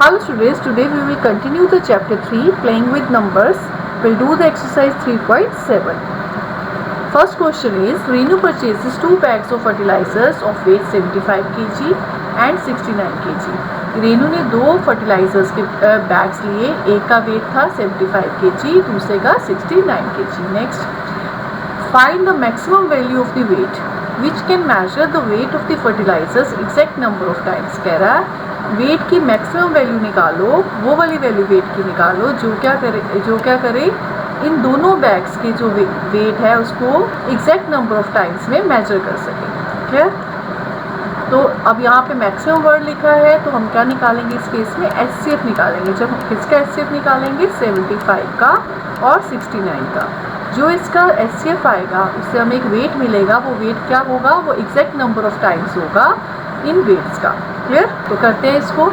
Hello students, today we will continue the chapter 3 playing with numbers. We'll do the exercise 3.7. First question is Reenu purchases 2 bags of fertilizers of weight 75 kg and 69 kg. Renu ने 2 fertilisers के bags लिए, एक का wait था 75 kg, दूसरे का 69 kg. Next, find the maximum value of the weight which can measure the weight of the fertilizers exact number of times. कह रहा है वेट की मैक्सिमम वैल्यू निकालो, वो वाली वैल्यू वेट की निकालो जो क्या करे इन दोनों बैग्स के जो वेट है उसको एग्जैक्ट नंबर ऑफ टाइम्स में मेजर कर सके. क्लियर? तो अब यहाँ पे मैक्सिमम वर्ड लिखा है तो हम क्या निकालेंगे इस केस में, एचसीएफ निकालेंगे. जब किसका एचसीएफ निकालेंगे, 75 का और 69 का. जो इसका एचसीएफ आएगा उससे हमें एक वेट मिलेगा, वो वेट क्या होगा, वो एग्जैक्ट नंबर ऑफ टाइम्स होगा इन वेट्स का. क्लियर? तो करते हैं इसको.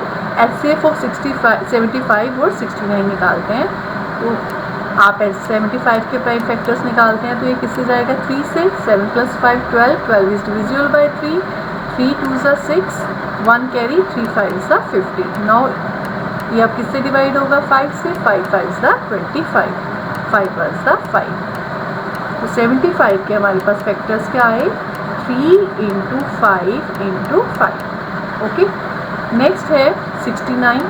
एचसीएफ ऑफ 75 और 69 निकालते हैं. तो आप 75 के प्राइम फैक्टर्स निकालते हैं तो ये किससे जाएगा, 3 से. 7 + 5 12, 12 इज डिविजिबल बाय 3, 3 2 ज़ा 6, 1 कैरी, 3 5 ज़ा 50. नाउ ये अब किससे डिवाइड होगा, 5 से. 5 5 ज़ा 25, 5 1 ज़ा 5. तो 75 के हमारे पास फैक्टर्स क्या आए, 3 × 5 × 5. ओके. नेक्स्ट है 69.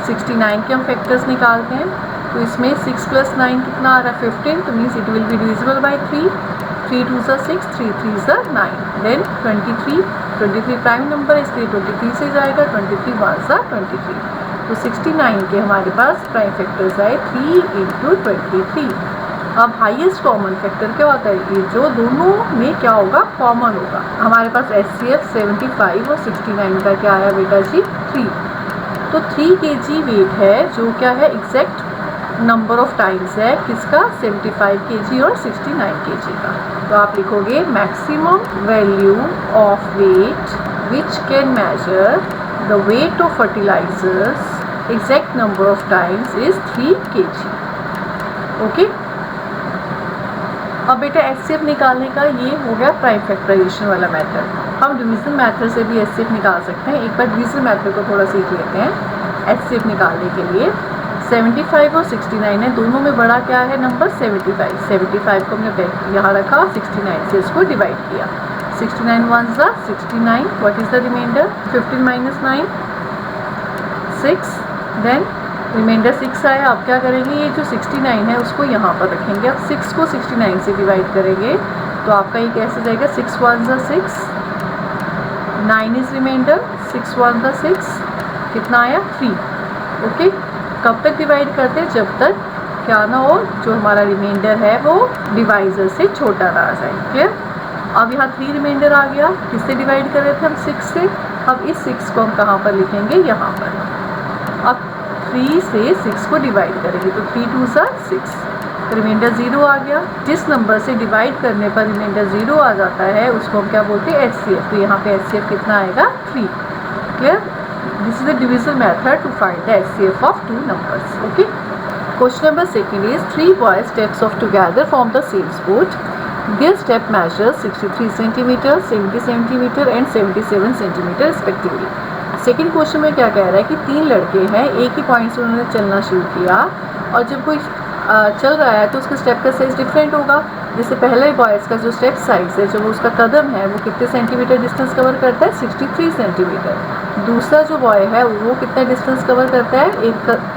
69 के हम फैक्टर्स निकालते हैं. तो इसमें 6 + 9 कितना आ रहा है, 15. तो means it will be divisible by 3, 3 2 ज़ा 6, 3 3 ज़ा 9. देन 23 प्राइम नंबर है इसलिए 23 से जाएगा, 23 1 ज़ा 23. तो 69 के हमारे पास प्राइम फैक्टर्स आए 3 × 23. अब हाईएस्ट कॉमन फैक्टर क्या होता है, ये जो दोनों में क्या होगा, कॉमन होगा. हमारे पास एचसीएफ 75 और 69 का क्या आया बेटा जी, 3. तो 3 kg वेट है जो क्या है, एग्जैक्ट नंबर ऑफ टाइम्स है किसका, 75 kg और 69 kg का. तो आप लिखोगे maximum value of weight which can measure the weight of fertilizers exact number of times is 3 kg. Okay. अब बेटा एचसीएफ निकालने का ये हो गया प्राइम फैक्टराइजेशन वाला मेथड. हम डिवीजन मेथड से भी एचसीएफ निकाल सकते हैं. एक बार डिवीजन मेथड को थोड़ा सीख लेते हैं. एचसीएफ निकालने के लिए 75 और 69 है, दोनों में बड़ा क्या है नंबर, 75. 75 को हमने यहाँ रखा और 69 से इसको डिवाइड किया. 69 1 ज़ा 69. What is the remainder, 15 - 9 6. Then remainder 6 आया. अब क्या करेंगे, ये जो 69 है उसको यहाँ पर रखेंगे. अब 6 को 69 से डिवाइड करेंगे तो आपका ये कैसे जाएगा, 6 1 ज़ा 6, 9 इज रिमाइंडर, 6 1 ज़ा 6, कितना आया, 3. ओके. कब तक डिवाइड करते हैं, जब तक क्या ना हो जो हमारा रिमाइंडर है वो डिवाइजर से छोटा ना आ जाए. क्लियर? अब यहाँ 3 रिमाइंडर आ गया. किससे डिवाइड कर रहे थे हम, 6 से. अब इस 6 को हम कहाँ पर लिखेंगे, यहाँ पर. अब 3 से 6 को डिवाइड करेंगे तो 3 2 ज़ा 6, रिमाइंडर 0 आ गया. जिस नंबर से डिवाइड करने पर रिमाइंडर 0 आ जाता है उसको हम क्या बोलते हैं, एचसीएफ. तो यहाँ पे एचसीएफ कितना आएगा, 3. Clear? This is the division method to find the HCF of 2 numbers. Okay. Question number 2 is 3 boys steps off together from the same spot. Their step measures 63 cm, 70 cm and 77 cm respectively. Second question में क्या कह रहा है कि 3 लड़के हैं, एक ही point से उन्होंने चलना शुरू किया और जब कोई चल रहा है तो उसके स्टेप का साइज़ डिफरेंट होगा. जैसे पहले बॉयज़ का जो स्टेप साइज़ है, जो उसका कदम है वो कितने सेंटीमीटर डिस्टेंस कवर करता है, 63 सेंटीमीटर. दूसरा जो बॉय है वो कितना डिस्टेंस कवर करता है,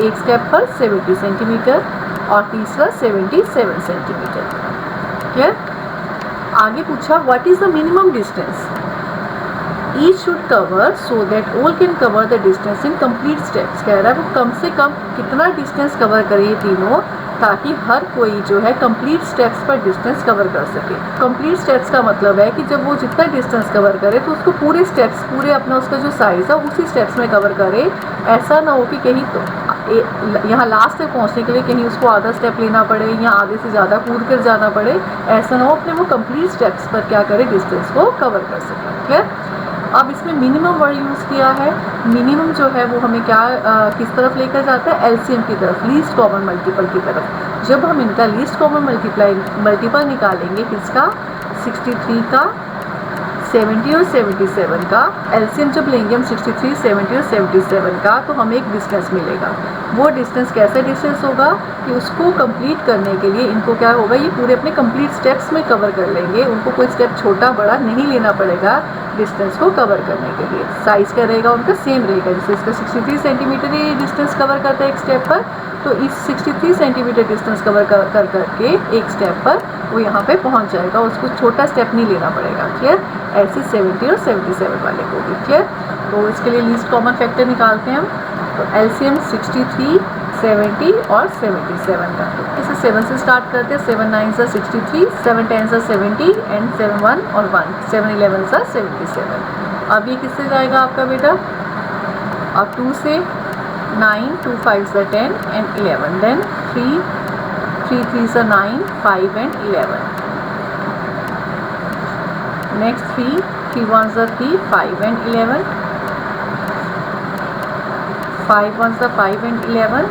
एक स्टेप पर 70 सेंटीमीटर और तीसरा 77 सेंटीमीटर. क्लियर? आगे पूछा what is the minimum distance each should cover so that all can cover the distance in complete steps. कह रहा है वो कम से कम कितना डिस्टेंस कवर करे ये तीनों, ताकि हर कोई जो है कंप्लीट स्टेप्स पर डिस्टेंस कवर कर सके. कंप्लीट स्टेप्स का मतलब है कि जब वो जितना डिस्टेंस कवर करे तो उसको पूरे स्टेप्स, पूरे अपना उसका जो साइज़ है उसी स्टेप्स में कवर करे. ऐसा ना हो कि कहीं तो यहाँ लास्ट तक पहुँचने के लिए कहीं उसको आधा स्टेप लेना पड़े या आधे से ज़्यादा कूद कर जाना पड़े. ऐसा ना हो, अपने वो कंप्लीट स्टेप्स पर क्या करे, डिस्टेंस को कवर कर सके. क्लियर? अब इसमें मिनिमम वर्ड यूज़ किया है. मिनिमम जो है वो हमें क्या किस तरफ लेकर जाता है, एलसीएम की तरफ, लीस्ट कॉमन मल्टीपल की तरफ. जब हम इनका लीस्ट कॉमन मल्टीपल निकालेंगे किसका, 63 का, 70 और 77 का एलसीएम जब लेंगे हम 63, 70 और 77 का, तो हमें एक डिस्टेंस मिलेगा। वो डिस्टेंस कैसा डिस्टेंस होगा कि उसको कंप्लीट करने के लिए इनको क्या होगा, ये पूरे अपने कंप्लीट स्टेप्स में कवर कर लेंगे। उनको कोई स्टेप छोटा बड़ा नहीं लेना पड़ेगा डिस्टेंस को कवर करने के लिए। साइज़ क्या रहेगा उनका सेम रहेगा। जैसे इसका 63 सेंटीमीटर ये डिस्टेंस कवर करता है एक स्टेप पर, तो इस 63 सेंटीमीटर डिस्टेंस कवर कर करके एक स्टेप पर वो यहाँ पे पहुँच जाएगा। उसको छोटा स्टेप नहीं लेना पड़ेगा। क्लियर? ऐसे 70 और 77 वाले को भी। क्लियर? तो इसके लिए लीस्ट कॉमन फैक्टर निकालते हैं हम। तो एलसीएम 63, 70 और 77 का। इसे 7 से स्टार्ट करते हैं। 7 9 सा 63, 7 10 सा 70 एंड 7 1 और 1, 7 11 सा 77। अब ये किससे जाएगा आपका बेटा? अब 2 से 9, 2 5 सा 10 एंड 11, देन 3 3 सा 9, 5 एंड 11, नेक्स्ट 3 1 सा 3, 5 एंड 11, 5 1 सा 5 एंड 11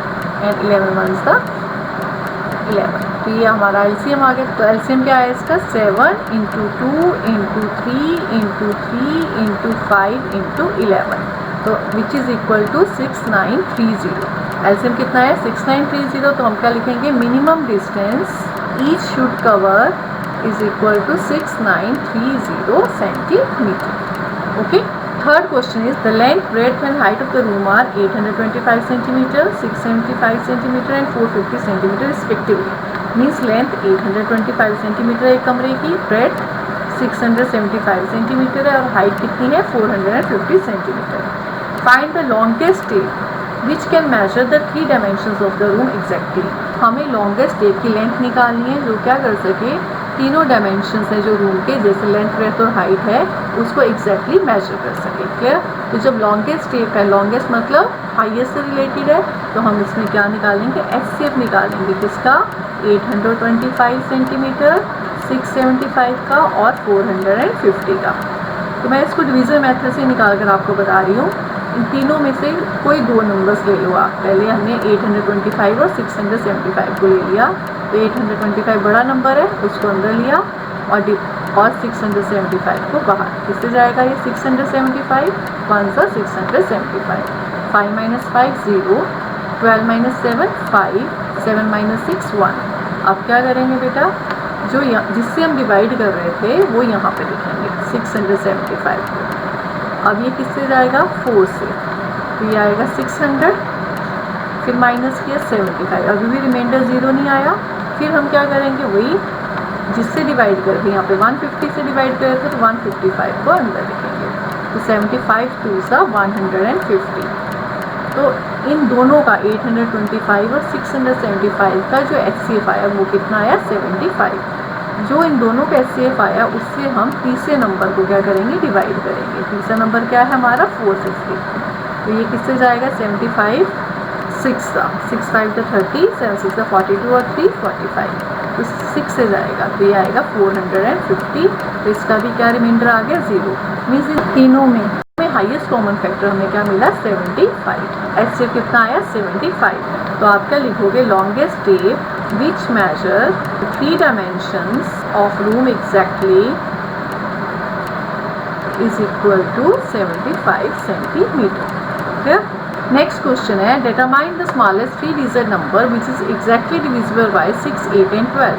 एंड 11 1 सा 11। तो ये हमारा एलसीएम आ गया। तो एलसीएम क्या है इसका? 7 into 2 into 3 into 3 into 5 into 11, तो which is equal to 6930। LCM कितना है? 6930। तो हम क्या लिखेंगे? Minimum distance each should cover is equal to 6930 centimetre. Okay. Third question is the length, breadth and height of the room are 825 cm, 675 cm and 450 cm respectively. Means length 825 cm है एक कमरे की, breadth 675 cm है और height कितनी है? 450 cm. Find the longest tape which can measure the 3 dimensions of the room exactly. हमें longest tape की length निकालनी है जो क्या कर सके, तीनों डायमेंशंस हैं जो रूम के, जैसे लेंथ ब्रेथ और हाइट है, उसको एग्जैक्टली मेजर कर सके। क्लियर? तो जब लॉन्गेस्ट टेप है, लॉन्गेस्ट मतलब हाईएस्ट से रिलेटेड है, तो हम इसमें क्या निकालेंगे? एचसीएफ निकालेंगे। किसका? 825 सेंटीमीटर, 675 का और 450 का। तो मैं इसको डिवीज़न मेथड से निकाल कर आपको बता रही हूँ। इन तीनों में से कोई 2 नंबर्स ले लो आप। पहले हमने 825 और 675 को ले लिया, तो 825 बड़ा नंबर है, उसको अंदर लिया और 675 को बाहर। किससे जाएगा ये 675? 1 सा 675, 5 - 5 0, 12 - 7 5, 7 - 6 1। अब क्या करेंगे बेटा? जो जिससे हम डिवाइड कर रहे थे वो यहाँ पे लिखेंगे 675 को। अब ये किससे जाएगा? 4 से, तो ये आएगा 600, फिर माइनस किया 75, अभी भी रिमाइंडर 0 नहीं आया। फिर हम क्या करेंगे? वही जिससे डिवाइड करके यहाँ पे 150 से डिवाइड करे थे, तो 155 को अंदर लिखेंगे। तो 75 2 सा 150। तो इन दोनों का 825 और 675 का जो एचसीएफ आया वो कितना आया? 75। जो इन दोनों का एचसीएफ आया उससे हम तीसरे नंबर को क्या करेंगे? डिवाइड करेंगे। तीसरा नंबर क्या है हमारा? 450। तो ये किससे जाएगा? 75 6 सा 6 5 सा 30, 7 6 सा 42 और 3 45, तो 6 से जाएगा, तो ये आएगा 450। तो इसका भी क्या रिमाइंडर आ गया? 0। मीन्स इन तीनों में हाईएस्ट कॉमन फैक्टर हमें क्या मिला? 75। एचसीएफ कितना आया? 75। तो आप क्या लिखोगे? Longest tape which measure 3 dimensions of room exactly is equal to 75 centimetre. Next question है determine the smallest 3 digit number which is exactly divisible by 6 8 and 12।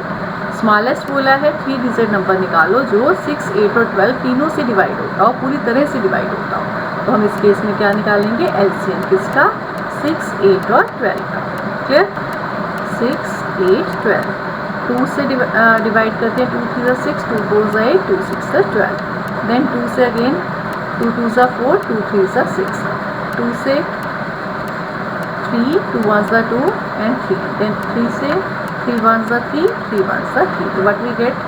Smallest बोला है 3 डिजिट नंबर निकालो जो 6 8 और 12 तीनों से डिवाइड होता हो, पूरी तरह से डिवाइड होता हो। तो हम इस केस में क्या निकालेंगे? एलसीएम किसका? 6 8 और 12 का। क्लियर? 6 8 12 2 से डिवाइड करते हैं, 2 3 सा 6, 2 4 सा 8, 2 6 सा 12, देन 2 से अगेन 2 2 सा 4, 2 3 सा 6, 2 से 3, 2 1 सा 2 and 3, then 3 से 3 1 सा 3, 3 1 सा 3, so what we get?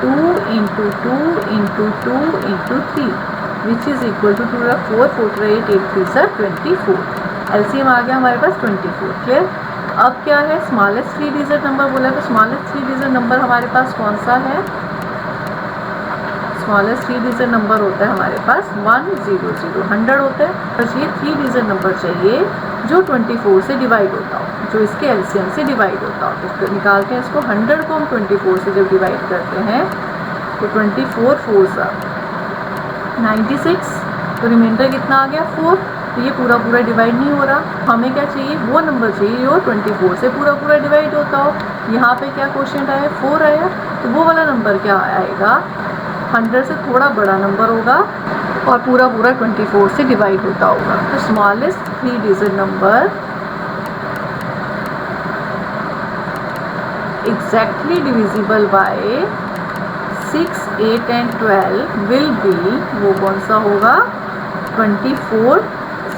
2 into 2 into 2 into 3 which is equal to 2 4 4 8 8 3 सा 24। एलसीएम आ गया हमारे पास 24। क्लियर? अब क्या है? स्मॉलेस्ट 3 डिजिट नंबर बोला, तो स्मॉलेस्ट 3 डिजिट नंबर हमारे पास कौन सा है? स्मॉलेस्ट 3 डिजिट नंबर होता है हमारे पास 100 100 होता है। बस ये 3 डिजिट नंबर चाहिए जो 24 से डिवाइड होता हो, जो इसके एलसीएम से डिवाइड होता हो। तो निकालते हैं इसको। 100 को हम 24 से जब डिवाइड करते हैं तो 24 4 सा 96, तो रिमाइंडर कितना आ गया 4। तो ये पूरा पूरा डिवाइड नहीं हो रहा, हमें क्या चाहिए, वो नंबर चाहिए जो 24 से पूरा पूरा डिवाइड होता हो। यहाँ पे क्या क्वेश्चन आया, 4 आया, तो वो वाला नंबर क्या आएगा, 100 से थोड़ा बड़ा नंबर होगा और पूरा पूरा 24 से डिवाइड होता होगा। तो smallest 3 digit number exactly divisible by 6, 8 and 12 will be, वो कौन सा होगा, 24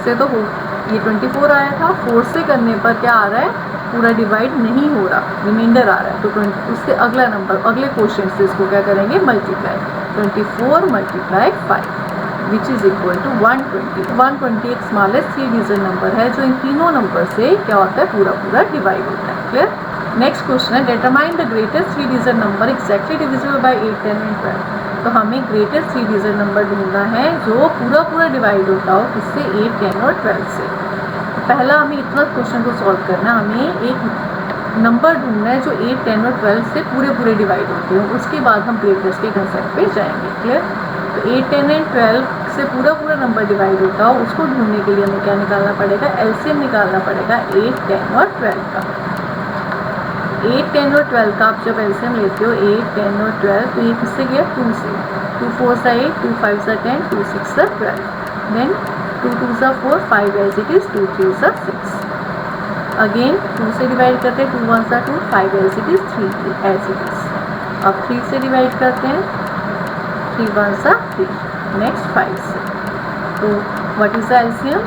से तो ये 24 आया था, 4 से करने पर क्या आ रहा है, पूरा डिवाइड नहीं हो रहा, रिमाइंडर आ रहा है। तो उससे अगला नंबर, अगले क्वेश्चन से इसको क्या करेंगे, multiply, 24 multiply 5 which is equal to 120। 120 एक स्मॉलेस्ट 3 डिजिट नंबर है जो इन तीनों नंबर से क्या होता है, पूरा पूरा डिवाइड होता है। क्लियर। नेक्स्ट क्वेश्चन है, determine the greatest 3 digit number exactly divisible by 8, 10 and 12। तो हमें ग्रेटेस्ट 3 डिजिट नंबर ढूंढना है जो पूरा पूरा डिवाइड होता हो किससे, 8, 10 और 12 से। तो पहला हमें इतना क्वेश्चन को सॉल्व करना है, हमें एक नंबर ढूंढना है जो 8, 10 और 12 से पूरे पूरे डिवाइड होते हो, उसके बाद हम ग्रेटेस्ट के कंसेप्ट पे जाएंगे। क्लियर। तो 8, 10 एंड 12 से पूरा पूरा नंबर डिवाइड होता हो, उसको ढूंढने के लिए हमें क्या निकालना पड़ेगा, एलसीएम निकालना पड़ेगा 8, 10 और 12 का। 8, 10 और 12 का आप जब एलसीएम लेते हो, 8, 10 और 12, तो ये किससे गया, 2 से। 2 4 सा 8, 2 5 सा 10, 2 6 सा 12, देन 2 2 सा 4, 5 एज इट इज, 2 3 सा 6। अगेन 2 से डिवाइड करते हैं, 2 1 सा 2, 5 as it is, 3 as it is. अब 3 से डिवाइड करते हैं, 3 1 सा 3, नेक्स्ट 5 से। तो what is the LCM,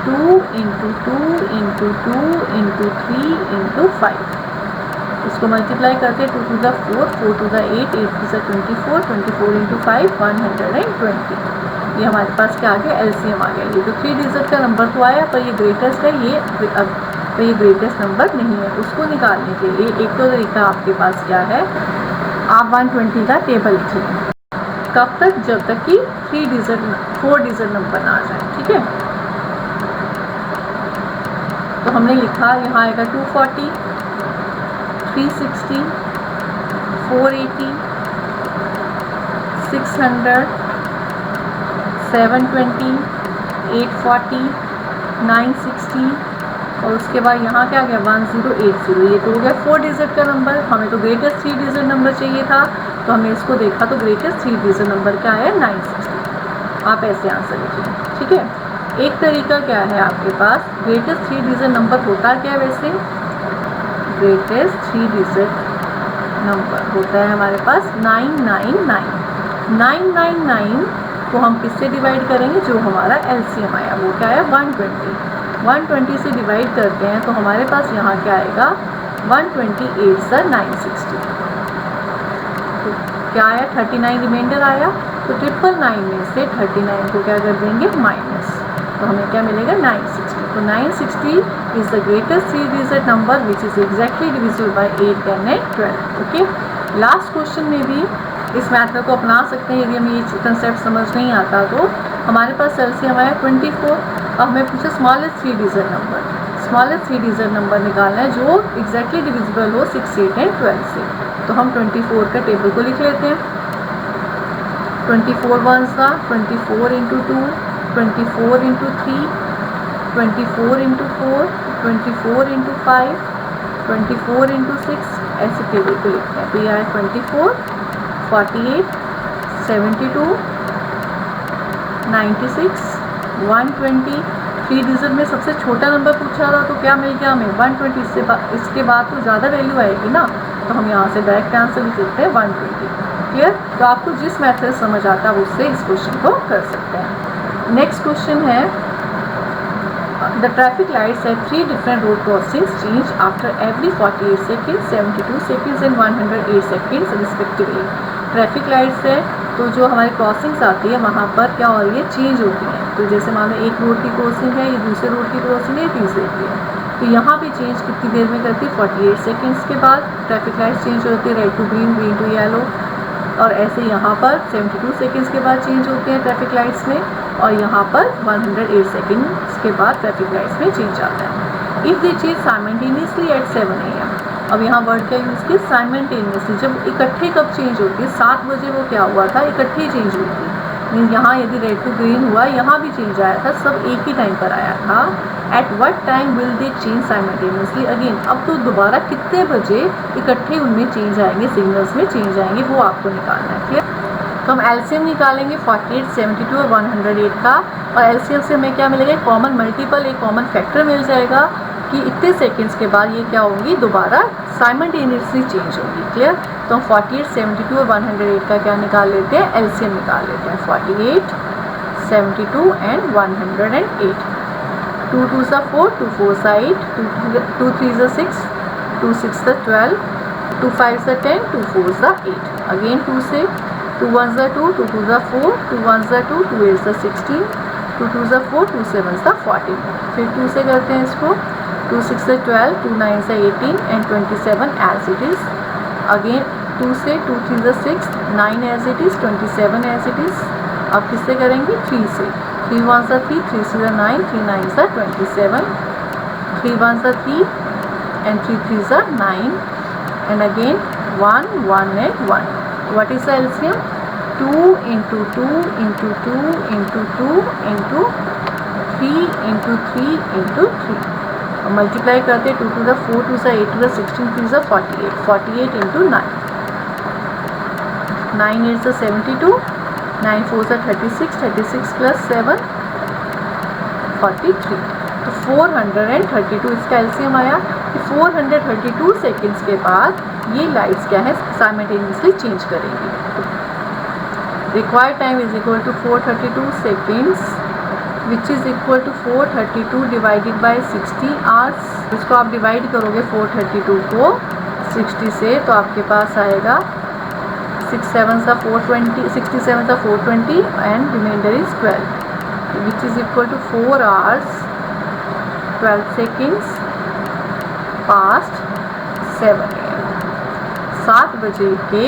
2 into 2 into 2 into 3 into 5। इसको मल्टीप्लाई करके 2 to the 4, 4 to the 8, 8 to the 24, 24 into 5, 120। ये हमारे पास क्या आ गया, एलसीएम आ गया। ये तो 3 डिजिट का नंबर तो आया, पर ये ग्रेटेस्ट है, ये ग्रेटेस्ट नंबर नहीं है। उसको निकालने के लिए एक तो तरीका आपके पास क्या है, आप 120 का टेबल लिखिए। कब तक, जब तक कि 4 डिजिट नंबर ना आ जाए। ठीक है। तो हमने लिखा, यहाँ आएगा 240, 360, 480, 600, 720, 840, 960 और उसके बाद यहाँ क्या गया, 1080। ये तो हो गया 4 डिजिट का नंबर। हमें तो ग्रेटेस्ट 3 डिजिट नंबर चाहिए था, तो हमने इसको देखा तो ग्रेटेस्ट 3 डिजिट नंबर क्या है, 960। आप ऐसे आंसर लिखिए। ठीक है। एक तरीका क्या है आपके पास, ग्रेटेस्ट 3 डिजिट नंबर होता क्या है, वैसे ग्रेटेस्ट 3 डिजिट नंबर होता है हमारे पास 999। 999 को हम किससे डिवाइड करेंगे, जो हमारा एलसीएम आया वो क्या है, 120। 120 से डिवाइड करते हैं तो हमारे पास यहाँ क्या आएगा, 128 सा 960। तो क्या आया, 39 रिमाइंडर आया। तो 999 में से 39 को क्या कर देंगे, माइनस, तो हमें क्या मिलेगा, 960। तो 960 is the greatest 3 digit number which is exactly divisible bye 8, 10 and 12। Okay. Last question में भी इस मैथड को अपना सकते हैं। यदि हमें ये कंसेप्ट समझ नहीं आता तो हमारे पास एलसीएम आया 24। अब हमें पूछा smallest 3 digit number. Smallest 3 digit number निकालना है जो एग्जैक्टली डिविजिबल हो 6, 8 एंड 12 से। तो हम 24 का टेबल को लिख लेते हैं। 24 1 सा 24 into 2, 24 into 3, 24 into 4, 24 into 5, 24 into 6, ऐसे टेबल को लिखते हैं। तो ये आया 24, 48, 72, 96, 120। 3 डिजिट में सबसे छोटा नंबर पूछा था तो क्या मिल गया हमें, 120। इसके बाद तो ज़्यादा वैल्यू आएगी ना, तो हम यहाँ से डायरेक्ट आंसर लिख सकते हैं 120। क्लियर। तो आपको जिस मेथड समझ आता है उससे इस क्वेश्चन को कर सकते हैं। नेक्स्ट क्वेश्चन है, the traffic lights at 3 different road crossings change after every 48 second, 72 seconds and 108 seconds respectively. Traffic lights है तो जो हमारी क्रॉसिंग्स आती है वहाँ पर क्या हो रही है, चेंज होती हैं। तो जैसे मान लो एक रोड की क्रॉसिंग है, ये दूसरे रोड की क्रॉसिंग है, तीसरे की है, तो यहाँ पे चेंज कितनी देर में करती है, 48 सेकेंड्स के बाद ट्रैफिक लाइट्स चेंज होती है, red to green, green to yellow. और ऐसे यहाँ पर 72 सेकेंड्स के बाद चेंज होते हैं ट्रैफिक लाइट्स में, और यहाँ पर 108 सेकेंड्स के बाद ट्रैफिक लाइट्स में चेंज आता है। If they change simultaneously eight 7 AM। अब यहाँ वर्ड क्या यूज़ किया, साइमल्टेनियसली। जब इकट्ठे कब चेंज होती है, 7 बजे वो क्या हुआ था, इकट्ठे चेंज हुई थी। मीन यहाँ यदि रेड टू ग्रीन हुआ, यहाँ भी चेंज आया था, सब एक ही टाइम पर आया था। At what time will they change simultaneously again, अब तो दोबारा कितने बजे इकट्ठे उनमें चेंज आएंगे, सिग्नल्स में चेंज आएंगे, वो आपको निकालना है। क्लियर? तो हम एलसीएम निकालेंगे 48, 72 और 108 का, और एलसीएम से हमें क्या मिलेगा, कॉमन मल्टीपल, एक कॉमन फैक्टर मिल जाएगा कि इतने सेकंड्स के बाद ये क्या होंगी, दोबारा साइमल्टेनियसली चेंज होगी। क्लियर? तो हम 48, 72 और 108 का क्या निकाल लेते हैं, एलसीएम निकाल लेते हैं। 48, 72 एंड 108। 2 2 सा 4, 2 4 सा 8, 2 3 सा 6, 2 6 सा 12, 2 5 सा 10, 2 4 सा 8। अगेन 2 से 2 1 सा 2, 2 2 सा 4, 2 1 सा 2, 2 8 सा 16, 2 2 सा 4, 2 7 सा 14। फिर 2 से करते हैं इसको, 2 6 से 12, 2 9 से 18 and 27 as it is. Again 2 से 2 3 सा 6, 9 as it is, 27 as it is. अब किससे करेंगे, 3 से, 3 1 सा 3, 3 6 सा 9, 3 9 सा 27, 3 1 सा 3 and 3 3 सा 9 and again 1 1 and 1. What is the LCM? 2 into 2 into 2 into 2 into 3 into 3 into 3. Multiply करते 2 to the 4 2 सा 8 to the 16 3 सा 48, 48 into 9, 9 8 सा 72, 9 4 सा 36, 36 plus 7 43। तो 432 इसका एलसीएम आया। 432 सेकेंड्स के बाद ये लाइट्स क्या है, साइमल्टेनियसली चेंज करेंगी। Required time is equal to 432 seconds which is equal to 432 divided by 60 hours. इसको आप डिवाइड करोगे 432 को 60 से, तो आपके पास आएगा 6 7 सा 420, 67 सा 420 and remainder is 12 which is equal to 4 hours 12 seconds past 7 AM। 7 बजे के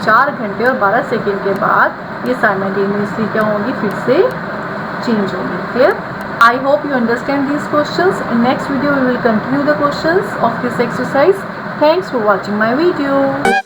4 घंटे और 12 सेकेंड के बाद ये साइमल्टेनियसली क्या होंगी, फिर से चेंज होंगी। Clear? I hope you understand these questions. In next video we will continue the questions of this exercise. Thanks for watching my video.